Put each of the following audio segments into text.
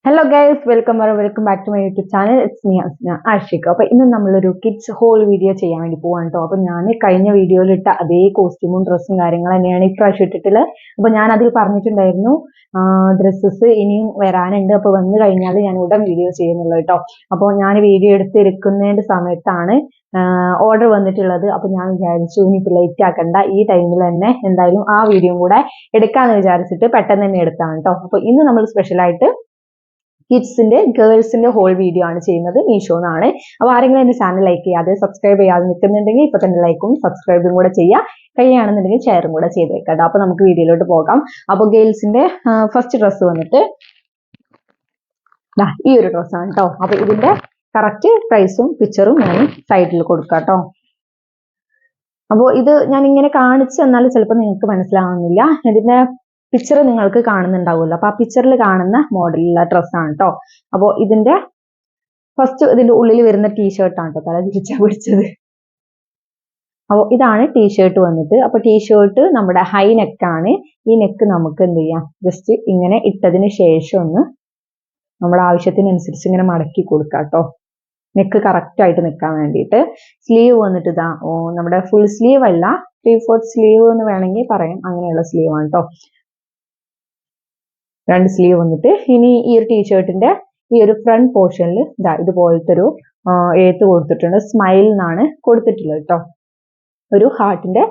Hello guys, welcome back to my YouTube channel. It's me Ashika. അപ്പൊ ഇന്ന് നമ്മളൊരു kids whole video ചെയ്യാൻ വേണ്ടി പോവാണ് കേട്ടോ. അപ്പൊ ഞാൻ കഴിഞ്ഞ വീഡിയോയിൽ ഇട്ട അതേ കോസ്റ്റ്യൂമും ഡ്രസ്സും കാര്യങ്ങളും തന്നെയാണ് ഇപ്രാവശ്യം ഇട്ടിട്ടുള്ളത്. അപ്പൊ ഞാൻ അതിൽ പറഞ്ഞിട്ടുണ്ടായിരുന്നു ഡ്രസ്സസ് ഇനിയും വരാനുണ്ട്, അപ്പൊ വന്നു കഴിഞ്ഞാൽ ഞാൻ ഉടൻ വീഡിയോ ചെയ്യുന്നുള്ളൂ കേട്ടോ. അപ്പോൾ ഞാൻ വീഡിയോ എടുത്തിരിക്കുന്നതിന്റെ സമയത്താണ് ഓർഡർ വന്നിട്ടുള്ളത്. അപ്പൊ ഞാൻ വിചാരിച്ചു ഇനിയിപ്പോൾ ലേറ്റ് ആക്കണ്ട, ഈ ടൈമിൽ തന്നെ എന്തായാലും ആ വീഡിയോ കൂടെ എടുക്കാന്ന് വിചാരിച്ചിട്ട് പെട്ടെന്ന് തന്നെ എടുത്താണ് കേട്ടോ. അപ്പൊ ഇന്ന് നമ്മൾ സ്പെഷ്യലായിട്ട് കിഡ്സിന്റെ ഗേൾസിന്റെ ഹോൾ വീഡിയോ ആണ് ചെയ്യുന്നത് മീഷോന്നാണ്. അപ്പൊ ആരെങ്കിലും എന്റെ ചാനൽ ലൈക്ക് ചെയ്യാതെ സബ്സ്ക്രൈബ് ചെയ്യാതെ നിൽക്കുന്നുണ്ടെങ്കിൽ ഇപ്പൊ തന്നെ ലൈക്കും സബ്സ്ക്രൈബും കൂടെ ചെയ്യുക, കഴിയുകയാണെന്നുണ്ടെങ്കിൽ ഷെയറും കൂടെ ചെയ്തേക്കാം. അപ്പൊ നമുക്ക് വീഡിയോയിലോട്ട് പോകാം. അപ്പൊ ഗേൾസിന്റെ ഫസ്റ്റ് ഡ്രസ്സ് വന്നിട്ട് ഈ ഒരു ഡ്രസ്സാണ് കേട്ടോ. അപ്പൊ ഇതിന്റെ കറക്റ്റ് പ്രൈസും പിക്ചറും ഞാൻ സൈഡിൽ കൊടുക്കാം കേട്ടോ. അപ്പോൾ ഇത് ഞാൻ ഇങ്ങനെ കാണിച്ചു തന്നാൽ ചിലപ്പോൾ നിങ്ങൾക്ക് മനസ്സിലാവുന്നില്ല. ഇതിന്റെ പിക്ചർ നിങ്ങൾക്ക് കാണുന്നുണ്ടാവുമല്ലോ. അപ്പൊ ആ പിക്ചറിൽ കാണുന്ന മോഡലുള്ള ഡ്രസ്സാണ് കേട്ടോ. അപ്പോൾ ഇതിന്റെ ഫസ്റ്റ് ഇതിന്റെ ഉള്ളിൽ വരുന്ന ടീഷർട്ടാണ് കേട്ടോ. തല തിരിച്ചാ പിടിച്ചത്. അപ്പോൾ ഇതാണ് ടീഷർട്ട് വന്നിട്ട്. അപ്പൊ ടീഷർട്ട് നമ്മുടെ ഹൈ നെക്കാണ്. ഈ നെക്ക് നമുക്ക് എന്ത് ചെയ്യാം, ജസ്റ്റ് ഇങ്ങനെ ഇട്ടതിന് ശേഷം ഒന്ന് നമ്മുടെ ആവശ്യത്തിനനുസരിച്ച് ഇങ്ങനെ മടക്കി കൊടുക്കാം കേട്ടോ. നെക്ക് കറക്റ്റ് ആയിട്ട് നിൽക്കാൻ വേണ്ടിയിട്ട്. സ്ലീവ് വന്നിട്ട് ഇതാ നമ്മുടെ ഫുൾ സ്ലീവ് അല്ല, 3/4 സ്ലീവ് എന്ന് വേണമെങ്കിൽ പറയാം, അങ്ങനെയുള്ള സ്ലീവ് ആണ് കേട്ടോ. 2 സ്ലീവ് വന്നിട്ട്. ഇനി ഈ ഒരു ടീഷർട്ടിന്റെ ഈ ഒരു ഫ്രണ്ട് പോർഷനിൽ ഇതാ ഇതുപോലത്തെ ഒരു എഴുത്ത് കൊടുത്തിട്ടുണ്ട്. സ്മൈൽ എന്നാണ് കൊടുത്തിട്ടുള്ളത് കേട്ടോ. ഒരു ഹാർട്ടിന്റെ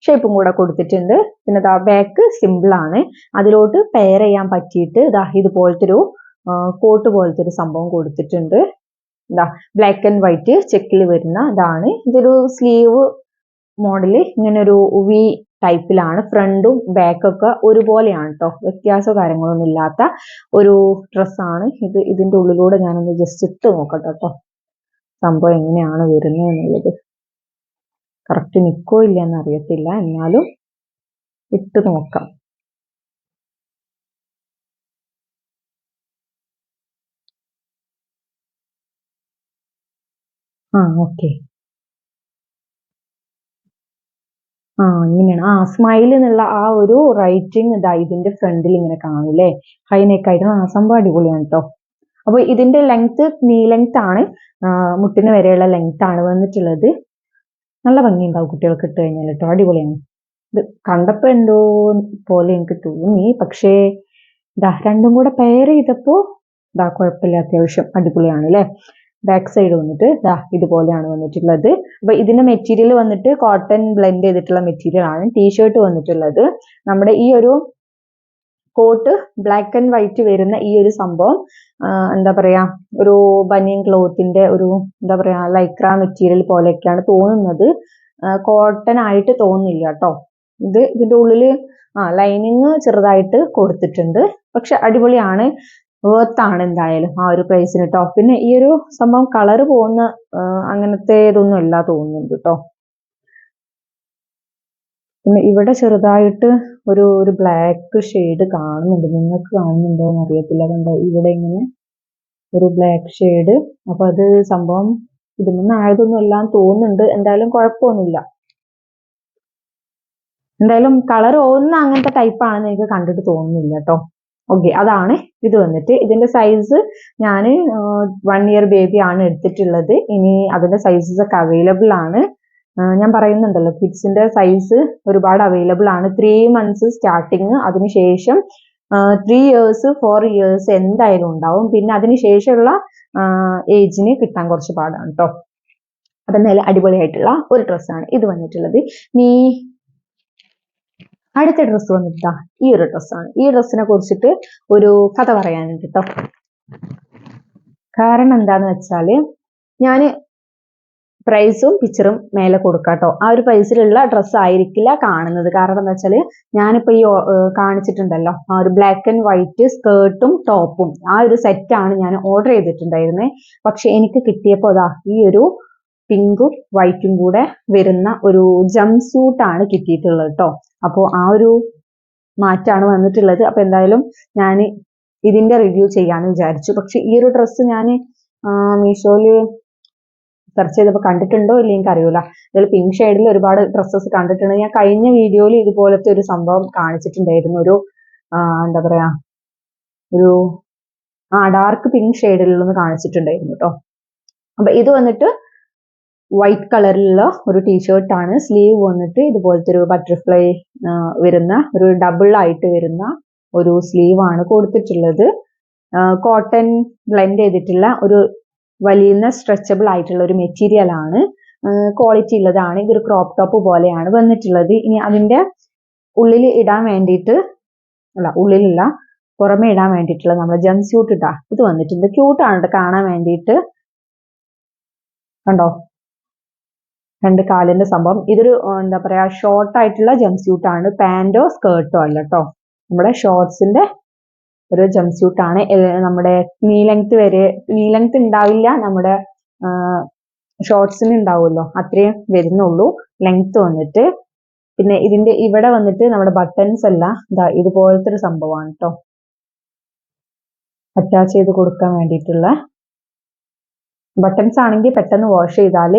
ഷേപ്പും കൂടെ കൊടുത്തിട്ടുണ്ട്. പിന്നെ ഇതാ ബാക്ക് സിമ്പിൾ ആണ്. അതിലോട്ട് പെയർ ചെയ്യാൻ പറ്റിയിട്ട് ഇതാ ഇതുപോലത്തെ ഒരു കോട്ട് പോലത്തെ ഒരു സംഭവം കൊടുത്തിട്ടുണ്ട്. ഇതാ ബ്ലാക്ക് ആൻഡ് വൈറ്റ് ചെക്കിൽ വരുന്ന ഇതാണ്. ഇതൊരു സ്ലീവ് മോഡല്, ഇങ്ങനെ ഒരു വി ടൈപ്പിലാണ്. ഫ്രണ്ടും ബാക്കൊക്കെ ഒരുപോലെയാണ് കേട്ടോ, വ്യത്യാസമോ കാര്യങ്ങളൊന്നും ഇല്ലാത്ത ഒരു ഡ്രസ്സാണ് ഇത്. ഇതിന്റെ ഉള്ളിലൂടെ ഞാനൊന്ന് ജസ്റ്റ് ഇട്ട് നോക്കട്ടെ കേട്ടോ, സംഭവം എങ്ങനെയാണ് വരുന്നത് എന്നുള്ളത്. കറക്റ്റ് നിൽക്കോ ഇല്ല എന്നറിയത്തില്ല, എന്നാലും ഇട്ട് നോക്കാം. ഓക്കെ. ഇങ്ങനെയാണ്. സ്മൈൽ എന്നുള്ള ആ ഒരു റൈറ്റിംഗ് ഇതാ ഇതിന്റെ ഫ്രണ്ടിൽ ഇങ്ങനെ കാണില്ലേ, ഹൈ നെക്ക് ആയിട്ട്. സംഭവം അടിപൊളിയാണ് കേട്ടോ. അപ്പൊ ഇതിന്റെ ലെങ്ത് നീ ലെങ്ത് ആണ്, മുട്ടിന് വരെയുള്ള ലെങ്ത് ആണ് വന്നിട്ടുള്ളത്. നല്ല ഭംഗിയുണ്ടാവും കുട്ടികൾക്ക് ഇട്ട് കഴിഞ്ഞാൽ കേട്ടോ, അടിപൊളിയാണ്. ഇത് കണ്ടപ്പോ എന്തോ പോലെ എനിക്ക് തോന്നി, പക്ഷേ ഇതാ രണ്ടും കൂടെ പെയർ ചെയ്തപ്പോ ഇതാ കുഴപ്പമില്ല, അത്യാവശ്യം അടിപൊളിയാണ് അല്ലേ. ബാക്ക് സൈഡ് വന്നിട്ട് ദാ ഇതുപോലെയാണ് വന്നിട്ടുള്ളത്. അപ്പൊ ഇതിന്റെ മെറ്റീരിയൽ വന്നിട്ട് കോട്ടൺ ബ്ലെൻഡ് ചെയ്തിട്ടുള്ള മെറ്റീരിയൽ ആണ്. ടീഷർട്ട് വന്നിട്ടുള്ളത് നമ്മുടെ ഈ ഒരു കോട്ട് ബ്ലാക്ക് ആൻഡ് വൈറ്റ് വരുന്ന ഈ ഒരു സംഭവം എന്താ പറയാ, ഒരു ബനിയൻ ക്ലോത്തിന്റെ ഒരു എന്താ പറയാ ലൈക്ര മെറ്റീരിയൽ പോലെയൊക്കെയാണ് തോന്നുന്നത്. കോട്ടൺ ആയിട്ട് തോന്നുന്നില്ല കേട്ടോ. ഇതിന്റെ ഉള്ളില് ലൈനിങ് ചെറുതായിട്ട് കൊടുത്തിട്ടുണ്ട്. പക്ഷെ അടിപൊളിയാണ്, വേർത്താണ് എന്തായാലും ആ ഒരു പ്രൈസിന് കേട്ടോ. പിന്നെ ഈ ഒരു സംഭവം കളർ പോകുന്ന അങ്ങനത്തെ ഇതൊന്നും അല്ല തോന്നുന്നുണ്ട് കേട്ടോ. പിന്നെ ഇവിടെ ചെറുതായിട്ട് ഒരു ബ്ലാക്ക് ഷെയ്ഡ് കാണുന്നുണ്ട്, നിങ്ങൾക്ക് കാണുന്നുണ്ടോ എന്ന് അറിയത്തില്ല. കണ്ടോ ഇവിടെ ഇങ്ങനെ ഒരു ബ്ലാക്ക് ഷെയ്ഡ്. അപ്പൊ അത് സംഭവം ഇതിൽ നിന്ന് ആയതൊന്നും എല്ലാം തോന്നുന്നുണ്ട്. എന്തായാലും കുഴപ്പമൊന്നുമില്ല. എന്തായാലും കളർ പോകുന്ന അങ്ങനത്തെ ടൈപ്പ് ആണെന്ന് എനിക്ക് കണ്ടിട്ട് തോന്നുന്നില്ല കേട്ടോ. ഓക്കെ, അതാണ് ഇത് വന്നിട്ട്. ഇതിന്റെ സൈസ് ഞാൻ 1 ഇയർ ബേബി ആണ് എടുത്തിട്ടുള്ളത്. ഇനി അതിന്റെ സൈസസ് ഒക്കെ അവൈലബിൾ ആണ്. ഞാൻ പറയുന്നുണ്ടല്ലോ, കിഡ്സിന്റെ സൈസ് ഒരുപാട് അവൈലബിൾ ആണ്. 3 months സ്റ്റാർട്ടിങ്, അതിനുശേഷം 3 years 4 years എന്തായാലും ഉണ്ടാവും. പിന്നെ അതിനുശേഷമുള്ള ഏജിന് കിട്ടാൻ കുറച്ച് പാടാണ് കേട്ടോ. അതെന്നാലും അടിപൊളിയായിട്ടുള്ള ഒരു ഡ്രസ്സാണ് ഇത് വന്നിട്ടുള്ളത്. അടുത്ത ഡ്രസ്സ് വന്നിട്ടാ ഈ ഒരു ഡ്രസ്സാണ്. ഈ ഡ്രസ്സിനെ കുറിച്ചിട്ട് ഒരു കഥ പറയാനുണ്ട് കേട്ടോ. കാരണം എന്താന്ന് വെച്ചാല് ഞാൻ പ്രൈസും പിക്ചറും മേലെ കൊടുക്കാം കേട്ടോ. ആ ഒരു പ്രൈസിലുള്ള ഡ്രസ്സ് ആയിരിക്കില്ല കാണുന്നത്. കാരണം എന്താ വെച്ചാല് ഞാനിപ്പോ ഈ കാണിച്ചിട്ടുണ്ടല്ലോ, ആ ഒരു ബ്ലാക്ക് ആൻഡ് വൈറ്റ് സ്കേർട്ടും ടോപ്പും ആ ഒരു സെറ്റാണ് ഞാൻ ഓർഡർ ചെയ്തിട്ടുണ്ടായിരുന്നത്. പക്ഷെ എനിക്ക് കിട്ടിയപ്പോ അതാ ഈ ഒരു പിങ്കും വൈറ്റും കൂടെ വരുന്ന ഒരു ജംപ് സൂട്ടാണ് കിട്ടിയിട്ടുള്ളത് കേട്ടോ. അപ്പോൾ ആ ഒരു മാറ്റാണ് വന്നിട്ടുള്ളത്. അപ്പൊ എന്തായാലും ഞാൻ ഇതിന്റെ റിവ്യൂ ചെയ്യാന്ന് വിചാരിച്ചു. പക്ഷെ ഈ ഒരു ഡ്രസ്സ് ഞാൻ മീഷോയില് സെർച്ച് ചെയ്തപ്പോൾ കണ്ടിട്ടുണ്ടോ ഇല്ല എനിക്ക് അറിയൂല. ഇതിൽ പിങ്ക് ഷെയ്ഡിൽ ഒരുപാട് ഡ്രസ്സസ് കണ്ടിട്ടുണ്ട്. ഞാൻ കഴിഞ്ഞ വീഡിയോയിൽ ഇതുപോലത്തെ ഒരു സംഭവം കാണിച്ചിട്ടുണ്ടായിരുന്നു. ഒരു എന്താ പറയാ, ഒരു ഡാർക്ക് പിങ്ക് ഷെയ്ഡിലൊന്ന് കാണിച്ചിട്ടുണ്ടായിരുന്നു കേട്ടോ. അപ്പൊ ഇത് വന്നിട്ട് വൈറ്റ് കളറിലുള്ള ഒരു ടീഷർട്ടാണ്. സ്ലീവ് വന്നിട്ട് ഇതുപോലത്തെ ഒരു ബട്ടർഫ്ലൈ വരുന്ന ഒരു ഡബിൾ ആയിട്ട് വരുന്ന ഒരു സ്ലീവ് ആണ് കൊടുത്തിട്ടുള്ളത്. കോട്ടൺ ബ്ലെൻഡ് ചെയ്തിട്ടുള്ള ഒരു വലിയ സ്ട്രെച്ചബിൾ ആയിട്ടുള്ള ഒരു മെറ്റീരിയൽ ആണ്. ക്വാളിറ്റി ഉള്ളതാണ്. ഇതൊരു ക്രോപ്പ് ടോപ്പ് പോലെയാണ് വന്നിട്ടുള്ളത്. ഇനി അതിന്റെ ഉള്ളിൽ ഇടാൻ വേണ്ടിയിട്ട് ഉള്ളിലില്ല പുറമെ ഇടാൻ വേണ്ടിയിട്ടുള്ള നമ്മുടെ ജംപ് സ്യൂട്ട് ഇട്ടാ ഇത് വന്നിട്ടുണ്ട്. ക്യൂട്ടാണ് കാണാൻ വേണ്ടിയിട്ട്. കണ്ടോ, 2 കാലിന്റെ സംഭവം. ഇതൊരു എന്താ പറയാ ഷോർട്ട് ആയിട്ടുള്ള ജംപ് സ്യൂട്ട് ആണ്. പാന്റോ സ്കേർട്ടോ അല്ല കേട്ടോ. നമ്മുടെ ഷോർട്സിന്റെ ഒരു ജംപ് സ്യൂട്ട് ആണ്. നമ്മുടെ നീ ലെങ്ത് ഉണ്ടാവില്ല, നമ്മുടെ ഷോർട്സിന് ഉണ്ടാവുമല്ലോ അത്രയും വരുന്നുള്ളൂ ലെങ്ത് വന്നിട്ട്. പിന്നെ ഇതിന്റെ ഇവിടെ വന്നിട്ട് നമ്മുടെ ബട്ടൺസ് അല്ല, ഇതുപോലത്തെ ഒരു സംഭവമാണ് കേട്ടോ, അറ്റാച്ച് ചെയ്ത് കൊടുക്കാൻ വേണ്ടിയിട്ടുള്ള ബട്ടൺസ് ആണെങ്കിൽ പെട്ടെന്ന് വാഷ് ചെയ്താൽ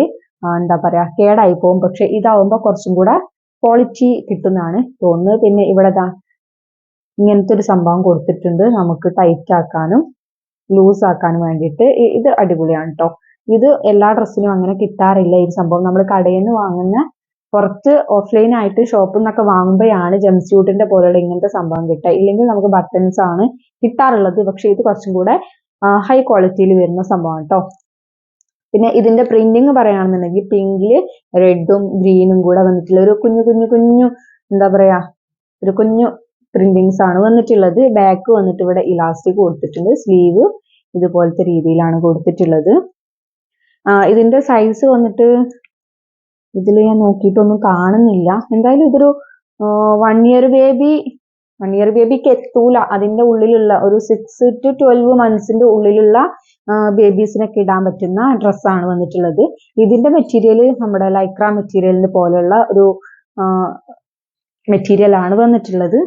എന്താ പറയാ കേടായി പോകും. പക്ഷെ ഇതാവുമ്പോൾ കുറച്ചും കൂടെ ക്വാളിറ്റി കിട്ടുന്നതാണ് തോന്നുന്നത്. പിന്നെ ഇവിടെ ഇങ്ങനത്തെ ഒരു സംഭവം കൊടുത്തിട്ടുണ്ട് നമുക്ക് ടൈറ്റ് ആക്കാനും ലൂസ് ആക്കാനും വേണ്ടിയിട്ട്. ഇത് അടിപൊളിയാണ് കേട്ടോ. ഇത് എല്ലാ ഡ്രസ്സിനും അങ്ങനെ കിട്ടാറില്ല ഈ സംഭവം. നമ്മൾ കടയിൽ നിന്ന് വാങ്ങുന്ന പുറത്ത് ഓഫ്ലൈൻ ആയിട്ട് ഷോപ്പിൽ നിന്നൊക്കെ വാങ്ങുമ്പോഴാണ് ജംപ് സ്യൂട്ടിന്റെ പോലെയുള്ള ഇങ്ങനത്തെ സംഭവം കിട്ടുക. ഇല്ലെങ്കിൽ നമുക്ക് ബട്ടൺസ് ആണ് കിട്ടാറുള്ളത്. പക്ഷെ ഇത് കുറച്ചും കൂടെ ഹൈ ക്വാളിറ്റിയിൽ വരുന്ന സംഭവമാണ് കേട്ടോ. പിന്നെ ഇതിന്റെ പ്രിന്റിങ് പറയുകയാണെന്നുണ്ടെങ്കിൽ പിങ്കില് റെഡും ഗ്രീനും കൂടെ വന്നിട്ടുള്ള ഒരു കുഞ്ഞു എന്താ പറയാ ഒരു കുഞ്ഞു പ്രിന്റിങ്സ് ആണ് വന്നിട്ടുള്ളത്. ബാക്ക് വന്നിട്ട് ഇവിടെ ഇലാസ്റ്റിക് കൊടുത്തിട്ടുണ്ട്. സ്ലീവ് ഇതുപോലത്തെ രീതിയിലാണ് കൊടുത്തിട്ടുള്ളത്. ഇതിന്റെ സൈസ് വന്നിട്ട് ഇതിൽ ഞാൻ നോക്കിയിട്ടൊന്നും കാണുന്നില്ല. എന്തായാലും ഇതൊരു 1 ഇയർ ബേബിക്ക് എത്തൂല. അതിന്റെ ഉള്ളിലുള്ള ഒരു 6 to 12 monthsന്റെ ഉള്ളിലുള്ള ബേബീസിനൊക്കെ ഇടാൻ പറ്റുന്ന ഡ്രസ്സാണ് വന്നിട്ടുള്ളത്. ഇതിന്റെ മെറ്റീരിയൽ നമ്മുടെ ലൈക്ര മെറ്റീരിയലിന് പോലെയുള്ള ഒരു മെറ്റീരിയൽ ആണ് വന്നിട്ടുള്ളത്.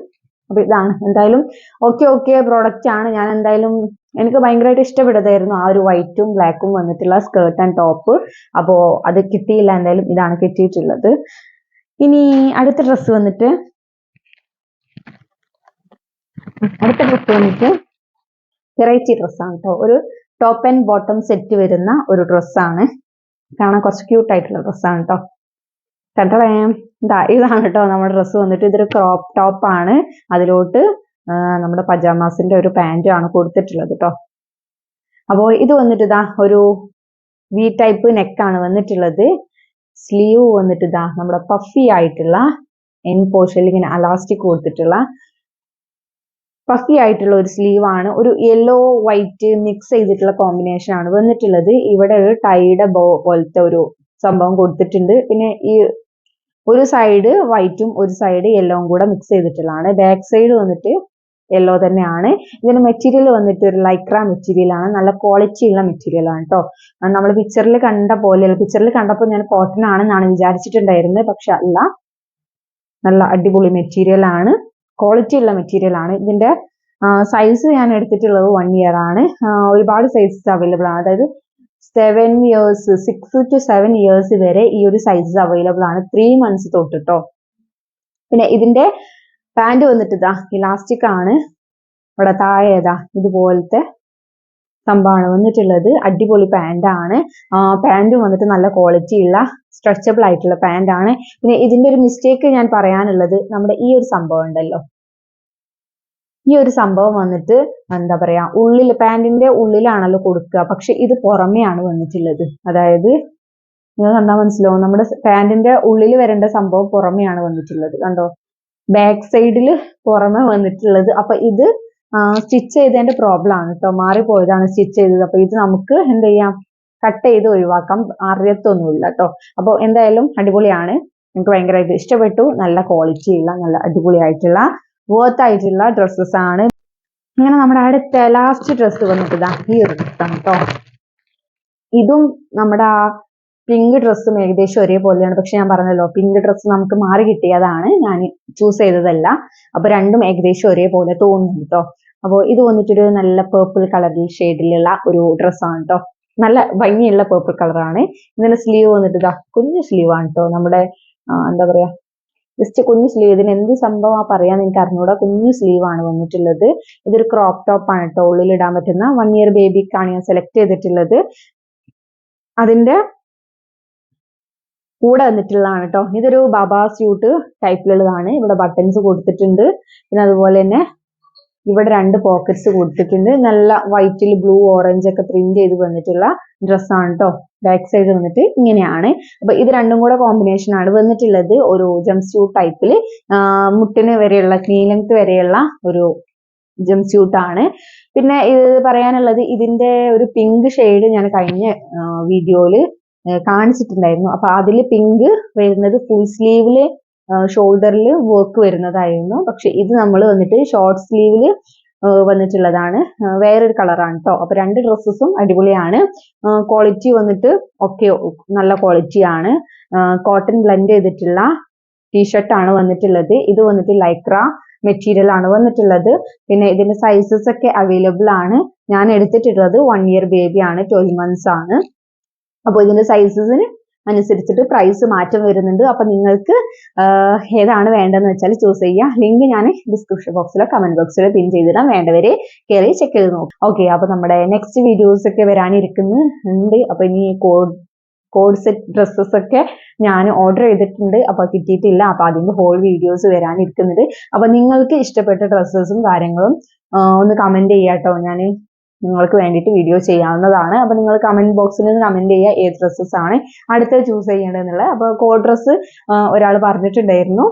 അപ്പൊ ഇതാണ് എന്തായാലും ഓക്കെ പ്രോഡക്റ്റ് ആണ്. ഞാൻ എന്തായാലും എനിക്ക് ഭയങ്കരമായിട്ട് ഇഷ്ടപ്പെട്ടതായിരുന്നു ആ ഒരു വൈറ്റും ബ്ലാക്കും വന്നിട്ടുള്ള സ്കേർട്ട് ആൻഡ് ടോപ്പ്. അപ്പോ അത് കിട്ടിയില്ല, എന്തായാലും ഇതാണ് കിട്ടിയിട്ടുള്ളത്. ഇനി അടുത്ത ഡ്രസ്സ് വന്നിട്ട് വെറൈറ്റി ഡ്രസ്സാണ് കേട്ടോ. ഒരു ടോപ്പ് ആൻഡ് ബോട്ടം സെറ്റ് വരുന്ന ഒരു ഡ്രസ്സാണ്. കാണാൻ കുറച്ച് ക്യൂട്ട് ആയിട്ടുള്ള ഡ്രസ്സാണ് കേട്ടോ. ഇതാണ് കേട്ടോ നമ്മുടെ ഡ്രസ്സ് വന്നിട്ട്. ഇതൊരു ക്രോപ്പ് ടോപ്പ് ആണ്. അതിലോട്ട് നമ്മുടെ പജാമാസിന്റെ ഒരു പാന്റും ആണ് കൊടുത്തിട്ടുള്ളത് കേട്ടോ. അപ്പോൾ ഇത് വന്നിട്ട് ഒരു വി ടൈപ്പ് നെക്കാണ് വന്നിട്ടുള്ളത്. സ്ലീവ് വന്നിട്ട് നമ്മുടെ പഫി ആയിട്ടുള്ള എൻ പോർഷനിൽ ഇങ്ങനെ അലാസ്റ്റിക് കൊടുത്തിട്ടുള്ള പഫി ആയിട്ടുള്ള ഒരു സ്ലീവ് ആണ്. ഒരു യെല്ലോ വൈറ്റ് മിക്സ് ചെയ്തിട്ടുള്ള കോമ്പിനേഷൻ ആണ് വന്നിട്ടുള്ളത്. ഇവിടെ ഒരു ടൈഡ് ബോ പോലത്തെ ഒരു സംഭവം കൊടുത്തിട്ടുണ്ട്. പിന്നെ ഈ ഒരു സൈഡ് വൈറ്റും ഒരു സൈഡ് യെല്ലോവും കൂടെ മിക്സ് ചെയ്തിട്ടുള്ളതാണ്. ബാക്ക് സൈഡ് വന്നിട്ട് യെല്ലോ തന്നെയാണ്. ഇതിന്റെ മെറ്റീരിയൽ വന്നിട്ട് ഒരു ലൈക്ര മെറ്റീരിയൽ ആണ്. നല്ല ക്വാളിറ്റി ഉള്ള മെറ്റീരിയൽ ആണ് കേട്ടോ. നമ്മൾ പിക്ചറിൽ കണ്ട പോലെ, പിക്ചറിൽ കണ്ടപ്പോൾ ഞാൻ കോട്ടൺ ആണെന്നാണ് വിചാരിച്ചിട്ടുണ്ടായിരുന്നത്. പക്ഷെ അല്ല, നല്ല അടിപൊളി മെറ്റീരിയൽ ആണ്, ക്വാളിറ്റി ഉള്ള മെറ്റീരിയൽ ആണ്. ഇതിന്റെ സൈസ് ഞാൻ എടുത്തിട്ടുള്ളത് 1 ഇയർ ആണ്. ഒരുപാട് സൈസസ് അവൈലബിൾ ആണ്. അതായത് 6 to 7 ഇയേഴ്സ് വരെ ഈ ഒരു സൈസസ് അവൈലബിൾ ആണ്. 3 months തൊട്ട് കേട്ടോ. പിന്നെ ഇതിന്റെ പാന്റ് വന്നിട്ട് ഇലാസ്റ്റിക് ആണ്. ഇവിടെ താഴെ ഇതുപോലത്തെ സംഭവമാണ് വന്നിട്ടുള്ളത്. അടിപൊളി പാന്റ് ആണ്. പാന്റും വന്നിട്ട് നല്ല ക്വാളിറ്റി ഉള്ള സ്ട്രെച്ചബിൾ ആയിട്ടുള്ള പാന്റ് ആണ്. പിന്നെ ഇതിന്റെ ഒരു മിസ്റ്റേക്ക് ഞാൻ പറയാനുള്ളത്, നമ്മുടെ ഈ ഒരു സംഭവം ഉണ്ടല്ലോ, ഈ ഒരു സംഭവം വന്നിട്ട് എന്താ പറയാ ഉള്ളിൽ പാന്റിന്റെ ഉള്ളിലാണല്ലോ കൊടുക്കുക. പക്ഷെ ഇത് പുറമെയാണ് വന്നിട്ടുള്ളത്. അതായത് നിങ്ങൾ കണ്ടാൽ മനസ്സിലാവും, നമ്മുടെ പാന്റിന്റെ ഉള്ളിൽ വരേണ്ട സംഭവം പുറമെയാണ് വന്നിട്ടുള്ളത്. കണ്ടോ, ബാക്ക് സൈഡിൽ പുറമെ വന്നിട്ടുള്ളത്. അപ്പൊ ഇത് സ്റ്റിച്ച് ചെയ്തതിന്റെ പ്രോബ്ലം ആണ് കേട്ടോ. മാറിപ്പോയതാണ് സ്റ്റിച്ച് ചെയ്തത്. അപ്പൊ ഇത് നമുക്ക് എന്ത് ചെയ്യാം, കട്ട് ചെയ്ത് ഒഴിവാക്കാം. അറിയത്തൊന്നുമില്ല കേട്ടോ. അപ്പോൾ എന്തായാലും അടിപൊളിയാണ്. എനിക്ക് ഭയങ്കരമായിട്ട് ഇഷ്ടപ്പെട്ടു. നല്ല ക്വാളിറ്റി ഉള്ള നല്ല അടിപൊളിയായിട്ടുള്ള വർത്ത് ആയിട്ടുള്ള ഡ്രസ്സസ് ആണ്. അങ്ങനെ നമ്മുടെ അടുത്ത ലാസ്റ്റ് ഡ്രസ്സ് വന്നിട്ട് ഈ ഒരു ഡ്രസ്സാണ് കേട്ടോ. ഇതും നമ്മുടെ പിങ്ക് ഡ്രസ്സും ഏകദേശം ഒരേപോലെയാണ്. പക്ഷെ ഞാൻ പറഞ്ഞല്ലോ, പിങ്ക് ഡ്രസ്സ് നമുക്ക് മാറി കിട്ടിയതാണ്, ഞാൻ ചൂസ് ചെയ്തതല്ല. അപ്പൊ രണ്ടും ഏകദേശം ഒരേപോലെ തോന്നുന്നു കേട്ടോ. അപ്പോൾ ഇത് വന്നിട്ടൊരു നല്ല പേർപ്പിൾ കളറിൽ ഷെയ്ഡിലുള്ള ഒരു ഡ്രസ്സാണ് കേട്ടോ. നല്ല ഭംഗിയുള്ള പേർപ്പിൾ കളറാണ്. ഇതിന്റെ സ്ലീവ് വന്നിട്ട് കുഞ്ഞു സ്ലീവ് ആണ് കേട്ടോ. നമ്മുടെ എന്താ പറയാ ജസ്റ്റ് കുഞ്ഞു സ്ലീവ്. ഇതിന് എന്ത് സംഭവം പറയാന്ന് എനിക്ക് അറിഞ്ഞൂടാ. കുഞ്ഞു സ്ലീവ് ആണ് വന്നിട്ടുള്ളത്. ഇതൊരു ക്രോപ്പ് ടോപ്പ് ആണ് കേട്ടോ, ഉള്ളിൽ ഇടാൻ പറ്റുന്ന. 1 ഇയർ ബേബിക്കാണ് ഞാൻ സെലക്ട് ചെയ്തിട്ടുള്ളത്. അതിന്റെ കൂടെ വന്നിട്ടുള്ളതാണ് കേട്ടോ. ഇതൊരു ബാബാ സ്യൂട്ട് ടൈപ്പിലുള്ളതാണ്. ഇവിടെ ബട്ടൺസ് കൊടുത്തിട്ടുണ്ട്. പിന്നെ അതുപോലെ തന്നെ ഇവിടെ 2 പോക്കറ്റ്സ് കൊടുത്തിട്ടുണ്ട്. നല്ല വൈറ്റിൽ ബ്ലൂ ഓറഞ്ച് ഒക്കെ പ്രിന്റ് ചെയ്ത് വന്നിട്ടുള്ള ഡ്രസ്സാണ് കേട്ടോ. ബാക്ക് സൈഡ് വന്നിട്ട് ഇങ്ങനെയാണ്. അപ്പൊ ഇത് രണ്ടും കൂടെ കോമ്പിനേഷൻ ആണ് വന്നിട്ടുള്ളത്. ഒരു ജംപ് സ്യൂട്ട് ടൈപ്പിൽ മുട്ടിന് വരെയുള്ള knee length വരെയുള്ള ഒരു ജംപ് സ്യൂട്ട് ആണ്. പിന്നെ ഇത് പറയാനുള്ളത്, ഇതിന്റെ ഒരു പിങ്ക് ഷെയ്ഡ് ഞാൻ കഴിഞ്ഞ വീഡിയോയില് കാണിച്ചിട്ടുണ്ടായിരുന്നു. അപ്പൊ അതിൽ പിങ്ക് വരുന്നത് ഫുൾ സ്ലീവില് ഷോൾഡറിൽ വർക്ക് വരുന്നതായിരുന്നു. പക്ഷെ ഇത് നമ്മൾ വന്നിട്ട് ഷോർട്ട് സ്ലീവില് വന്നിട്ടുള്ളതാണ്. വേറൊരു കളറാണ് കേട്ടോ. അപ്പൊ 2 ഡ്രസ്സസും അടിപൊളിയാണ്. ക്വാളിറ്റി വന്നിട്ട് ഒക്കെ നല്ല ക്വാളിറ്റി ആണ്. കോട്ടൺ ബ്ലെൻഡ് ചെയ്തിട്ടുള്ള ടീഷർട്ട് ആണ് വന്നിട്ടുള്ളത്. ഇത് വന്നിട്ട് ലൈക്ര മെറ്റീരിയൽ ആണ് വന്നിട്ടുള്ളത്. പിന്നെ ഇതിന്റെ സൈസസ് ഒക്കെ അവൈലബിൾ ആണ്. ഞാൻ എടുത്തിട്ടുള്ളത് 1 ഇയർ ബേബി ആണ്, 12 months ആണ്. അപ്പോൾ ഇതിന്റെ സൈസസിന് അനുസരിച്ചിട്ട് പ്രൈസ് മാറ്റം വരുന്നുണ്ട്. അപ്പൊ നിങ്ങൾക്ക് ഏതാണ് വേണ്ടതെന്ന് വെച്ചാൽ ചൂസ് ചെയ്യാം. ലിങ്ക് ഞാൻ ഡിസ്ക്രിപ്ഷൻ ബോക്സിലോ കമന്റ് ബോക്സിലോ പിൻ ചെയ്തിടാം. വേണ്ടവരെ കയറി ചെക്ക് ചെയ്ത് നോക്കും. ഓക്കെ, അപ്പൊ നമ്മുടെ നെക്സ്റ്റ് വീഡിയോസ് ഒക്കെ വരാനിരിക്കുന്നുണ്ട്. അപ്പൊ ഇനി കോഡ് സെറ്റ് ഡ്രസ്സസ് ഒക്കെ ഞാൻ ഓർഡർ ചെയ്തിട്ടുണ്ട്. അപ്പൊ കിട്ടിയിട്ടില്ല. അപ്പൊ അതിന്റെ ഹോൾ വീഡിയോസ് വരാനിരിക്കുന്നുണ്ട്. അപ്പൊ നിങ്ങൾക്ക് ഇഷ്ടപ്പെട്ട ഡ്രസ്സസും കാര്യങ്ങളും ഒന്ന് കമന്റ് ചെയ്യാട്ടോ. ഞാൻ നിങ്ങൾക്ക് വേണ്ടിയിട്ട് വീഡിയോ ചെയ്യാവുന്നതാണ്. അപ്പൊ നിങ്ങൾ കമന്റ് ബോക്സിൽ നിന്ന് കമന്റ് ചെയ്യുക ഏത് ഡ്രസ്സസ് ആണ് അടുത്ത ചൂസ് ചെയ്യേണ്ടതെന്നുള്ളത്. അപ്പൊ കോഡ് ഡ്രസ്സ് ഒരാൾ പറഞ്ഞിട്ടുണ്ടായിരുന്നു.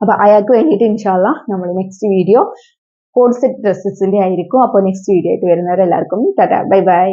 അപ്പൊ അയാൾക്ക് വേണ്ടിയിട്ട് ഇൻഷാല്ല നമ്മൾ നെക്സ്റ്റ് വീഡിയോ കോഡ് സെറ്റ് ഡ്രസ്സസിന്റെ ആയിരിക്കും. അപ്പോൾ നെക്സ്റ്റ് വീഡിയോ ആയിട്ട് വരുന്നവരെല്ലാവർക്കും ടാറ്റാ ബൈ ബൈ.